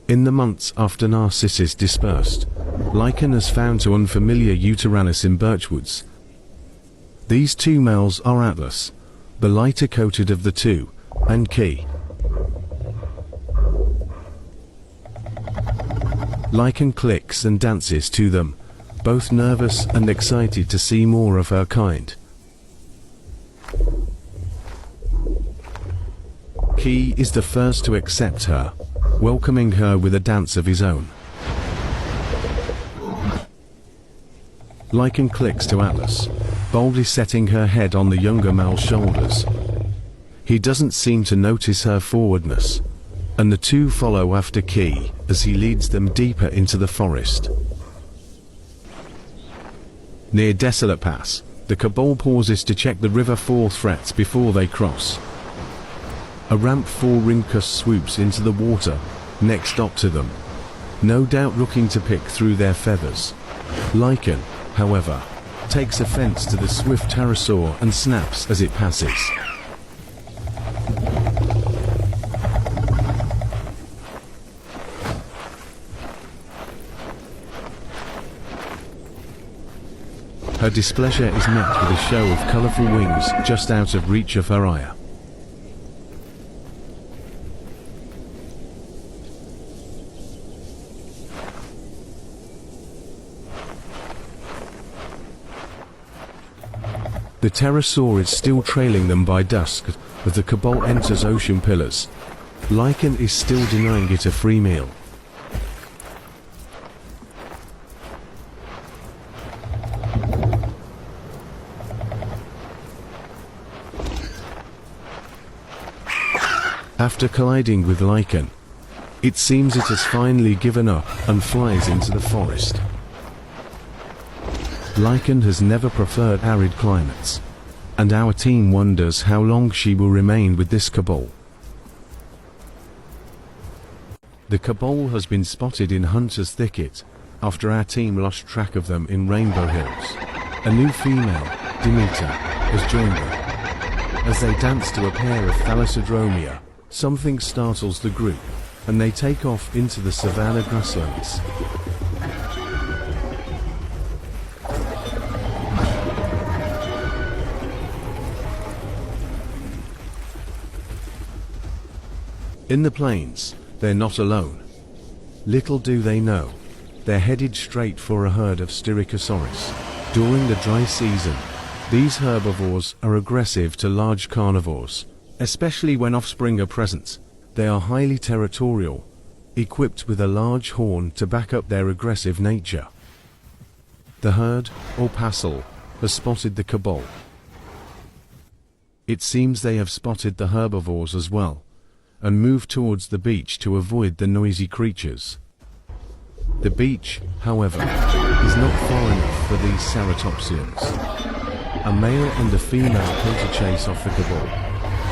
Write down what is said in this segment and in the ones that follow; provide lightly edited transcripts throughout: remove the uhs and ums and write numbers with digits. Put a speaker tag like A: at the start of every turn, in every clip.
A: In the months after Narcissus dispersed, Lichen has found two unfamiliar Uteranus in birchwoods. These two males are Atlas, the lighter coated of the two, and Key. Lichen clicks and dances to them, both nervous and excited to see more of her kind. Key is the first to accept her, welcoming her with a dance of his own. Lichen clicks to Atlas, boldly setting her head on the younger male's shoulders. He doesn't seem to notice her forwardness, and the two follow after Key as he leads them deeper into the forest. Near Desolate Pass, the Cabal pauses to check the river fall threats before they cross. A ramp for Rinkus swoops into the water, next stop to them, no doubt looking to pick through their feathers. Lichen, however, takes offense to the swift pterosaur and snaps as it passes. Her displeasure is met with a show of colourful wings just out of reach of her ire. The pterosaur is still trailing them by dusk as the Cabal enters Ocean Pillars. Lichen is still denying it a free meal. After colliding with Lichen, it seems it has finally given up and flies into the forest. Lichen has never preferred arid climates, and our team wonders how long she will remain with this Cabal. The Cabal has been spotted in Hunter's Thicket after our team lost track of them in Rainbow Hills. A new female, Demeter, has joined them. As they dance to a pair of thalassodromia, something startles the group, and they take off into the savanna grasslands. In the plains, they're not alone. Little do they know, they're headed straight for a herd of Styracosaurus. During the dry season, these herbivores are aggressive to large carnivores, especially when offspring are present. They are highly territorial, equipped with a large horn to back up their aggressive nature. The herd, or passel, has spotted the Cabal. It seems they have spotted the herbivores as well, and move towards the beach to avoid the noisy creatures. The beach, however, is not far enough for these ceratopsians. A male and a female pull to chase off the Cabal.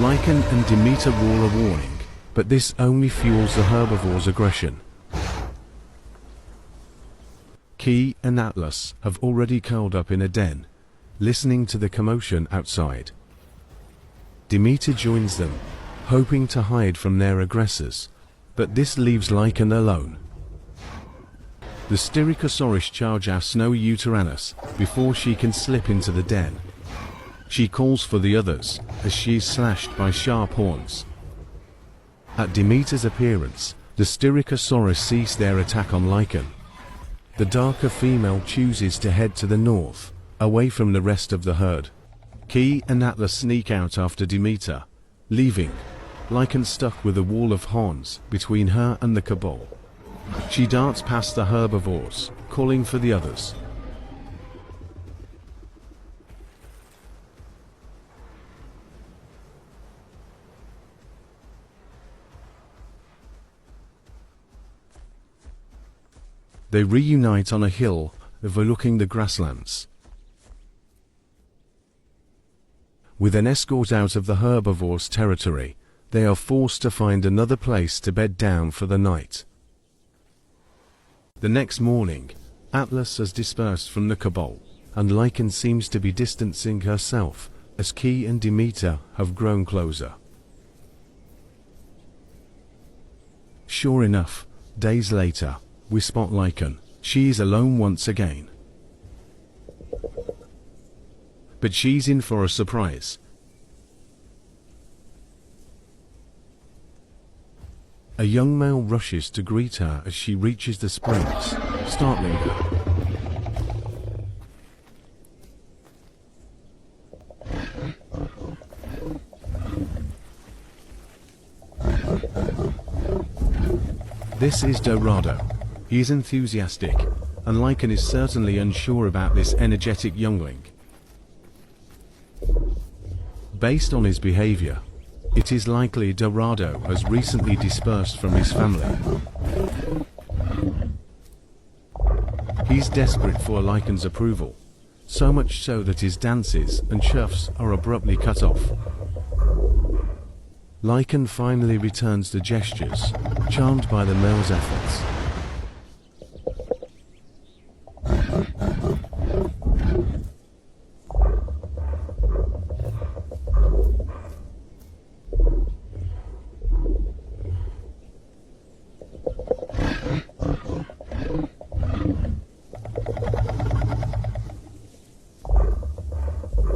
A: Lichen and Demeter roar a warning, but this only fuels the herbivore's aggression. Key and Atlas have already curled up in a den, listening to the commotion outside. Demeter joins them, hoping to hide from their aggressors, but this leaves Lichen alone. The Styracosaurus charge our snowy Uteranus before she can slip into the den. She calls for the others as she is slashed by sharp horns. At Demeter's appearance, the Styracosaurus cease their attack on Lichen. The darker female chooses to head to the north, away from the rest of the herd. Key and Atlas sneak out after Demeter, leaving Lichen stuck with a wall of horns between her and the Cabal. She darts past the herbivores, calling for the others. They reunite on a hill overlooking the grasslands. With an escort out of the herbivores' territory, they are forced to find another place to bed down for the night. The next morning, Atlas has dispersed from the Cabal, and Lichen seems to be distancing herself as Key and Demeter have grown closer. Sure enough, Days later, we spot Lichen. She is alone once again. But she's in for a surprise. A young male rushes to greet her as she reaches the springs, startling her. This is Dorado. He is enthusiastic, and Lichen is certainly unsure about this energetic youngling. Based on his behavior, it is likely Dorado has recently dispersed from his family. He's desperate for Lichen's approval, so much so that his dances and chuffs are abruptly cut off. Lichen finally returns the gestures, charmed by the male's efforts.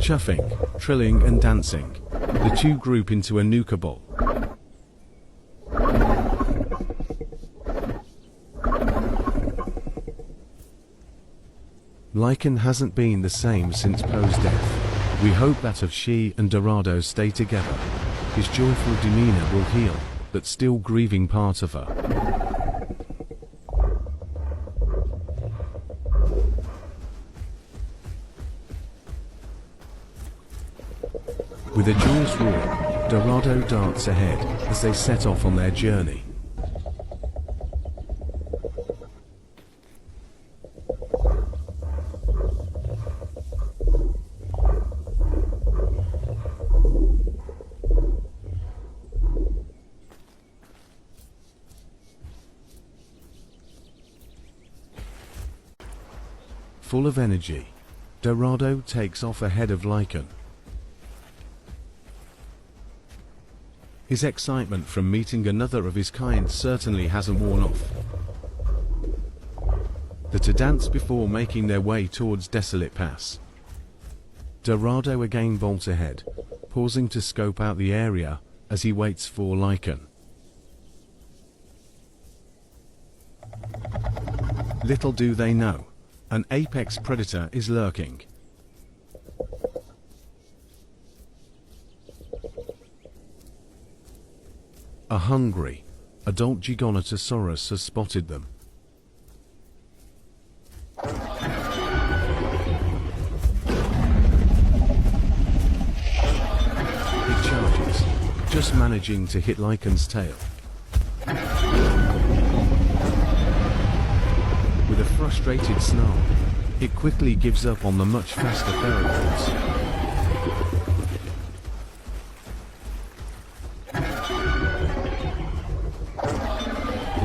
A: Chuffing, trilling and dancing, the two group into a nuka ball. Lichen hasn't been the same since Poe's death. We hope that if she and Dorado stay together, his joyful demeanor will heal that still grieving part of her. With a joyous roar, Dorado darts ahead as they set off on their journey. Full of energy, Dorado takes off ahead of Lichen. His excitement from meeting another of his kind certainly hasn't worn off. The two dance before making their way towards Desolate Pass. Dorado again bolts ahead, pausing to scope out the area as he waits for Lichen. Little do they know, an apex predator is lurking. A hungry, adult Giganotosaurus has spotted them. It charges, just managing to hit Lichen's tail. With a frustrated snarl, it quickly gives up on the much faster theropods.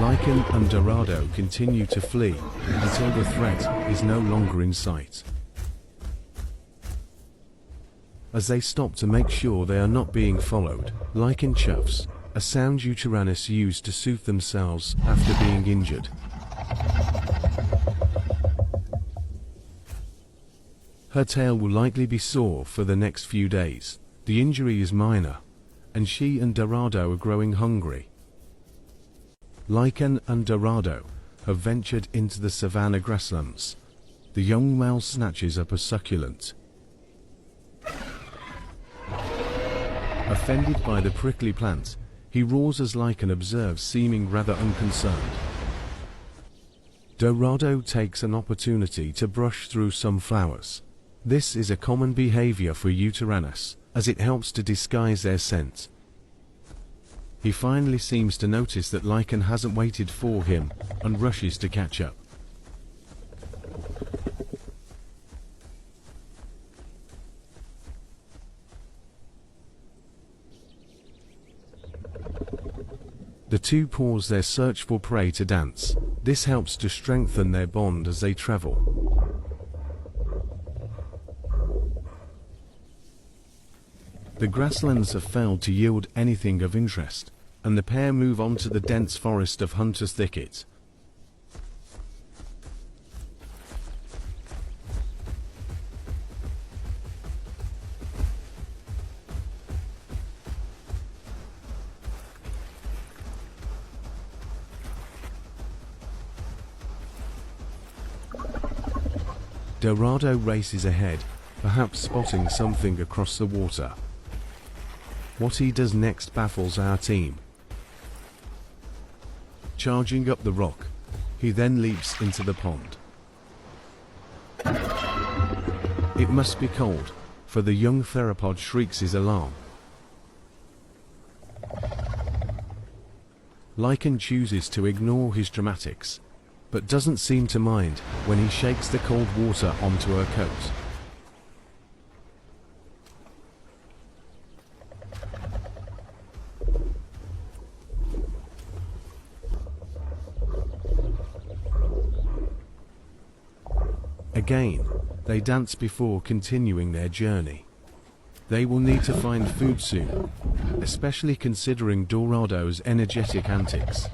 A: Lichen and Dorado continue to flee until the threat is no longer in sight. As they stop to make sure they are not being followed, Lichen chuffs, a sound Deuteranus used to soothe themselves after being injured. Her tail will likely be sore for the next few days. The injury is minor, and she and Dorado are growing hungry. Lichen and Dorado have ventured into the savanna grasslands. The young male snatches up a succulent. Offended by the prickly plant, he roars as Lichen observes, seeming rather unconcerned. Dorado takes an opportunity to brush through some flowers. This is a common behavior for Deuteranus, as it helps to disguise their scent. He finally seems to notice that Lichen hasn't waited for him, and rushes to catch up. The two pause their search for prey to dance. This helps to strengthen their bond as they travel. The grasslands have failed to yield anything of interest, and the pair move on to the dense forest of Hunter's Thicket. Dorado races ahead, perhaps spotting something across the water. What he does next baffles our team. Charging up the rock, he then leaps into the pond. It must be cold, for the young theropod shrieks his alarm. Lichen chooses to ignore his dramatics, but doesn't seem to mind when he shakes the cold water onto her coat. Again, they dance before continuing their journey. They will need to find food soon, especially considering Dorado's energetic antics.